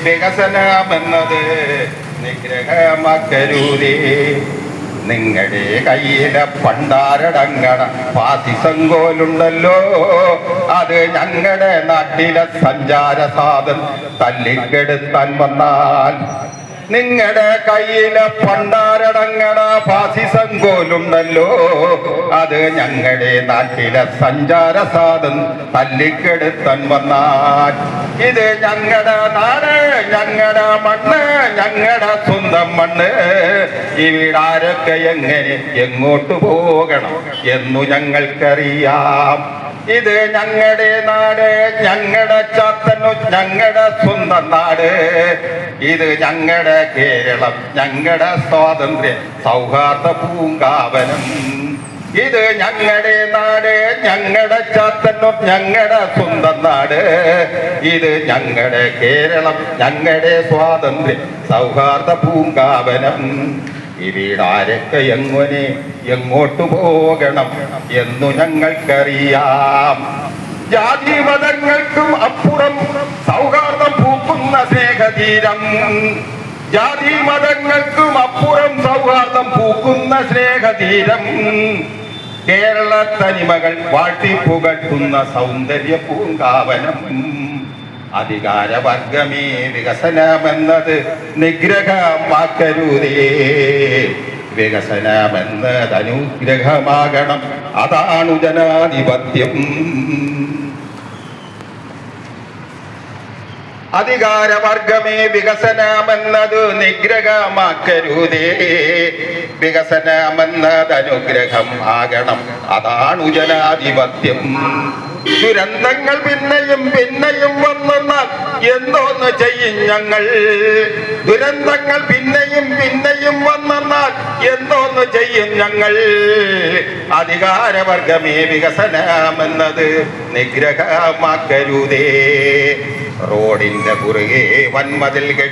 വികസനമെന്നത് നിഗ്രഹമാക്കരുതേ. നിങ്ങളുടെ കയ്യിലെ പണ്ടാരടങ്ങണ പാസിസങ്കോലുണ്ടല്ലോ, അത് ഞങ്ങളുടെ നാട്ടിലെ സഞ്ചാര സാധൻ തല്ലിക്കെടുത്താൻ വന്നാൽ. നിങ്ങളുടെ കയ്യിലെ പണ്ടാരടങ്ങണ പാസിസങ്കോലുണ്ടല്ലോ, അത് ഞങ്ങളുടെ നാട്ടിലെ സഞ്ചാര സാധൻ തല്ലിക്കെടുത്താൻ വന്നാൽ. ഇത് ഞങ്ങളുടെ നാട്, ഞങ്ങളുടെ മണ്ണ്, ഞങ്ങളുടെ സ്വന്തം മണ്ണ്. ഇവിടാരൊക്കെ എങ്ങനെ എങ്ങോട്ട് പോകണം എന്നു ഞങ്ങൾക്കറിയാം. ഇത് ഞങ്ങളുടെ നാട്, ഞങ്ങളുടെ ചാത്തനു, ഞങ്ങളുടെ സ്വന്തം നാട്. ഇത് ഞങ്ങളുടെ കേരളം, ഞങ്ങളുടെ സ്വാതന്ത്ര്യ സൗഹാർദ്ദ പൂങ്കാവനം. ഇത് ഞങ്ങളുടെ നാട്, ഞങ്ങളുടെ ചാത്തനു, ഞങ്ങളുടെ സ്വന്തം നാട്. ഇത് ഞങ്ങളുടെ കേരളം, ഞങ്ങളുടെ സ്വാതന്ത്ര്യ സൗഹാർദ്ദ പൂങ്കാവനം. ഇവിടാരൊക്കെ എങ്ങനെ എങ്ങോട്ട് പോകണം എന്നു ഞങ്ങൾക്കറിയാം. ജാതി മതങ്ങൾക്കും അപ്പുറം സൗഹാർദ്ദം പൂക്കുന്ന സ്നേഹതീരം. ജാതി മതങ്ങൾക്കും അപ്പുറം സൗഹാർദ്ദം പൂക്കുന്ന സ്നേഹതീരം. കേരള തനിമകൾ വാഴ്ത്തിപ്പുകട്ടുന്ന സൗന്ദര്യ പൂങ്കാവനം. അധികാരവർഗമേ വികസനമെന്നത് നിഗ്രഹമാക്കരുതേ. വികസനമെന്നത് അനുഗ്രഹമാകണം, അതാണു ജനാധിപത്യം. അധികാരവർഗമേ വികസനമെന്നത് നിഗ്രഹമാക്കരുതേ. വികസനമെന്നത് അനുഗ്രഹം ആകണം, അതാണു ജനാധിപത്യം. ദുരന്തങ്ങൾ പിന്നെയും പിന്നെയും വന്നാൽ എന്തോന്ന് ചെയ്യും ഞങ്ങൾ? ദുരന്തങ്ങൾ പിന്നെയും പിന്നെയും വന്നാൽ എന്തോന്ന് ചെയ്യും ഞങ്ങൾ? അധികാരവർഗമേ വികസനമെന്നത് നിഗ്രഹമാക്കരുതേ. റോഡിന്റെ കുറുകെ വൻമതിൽ കെട്ടി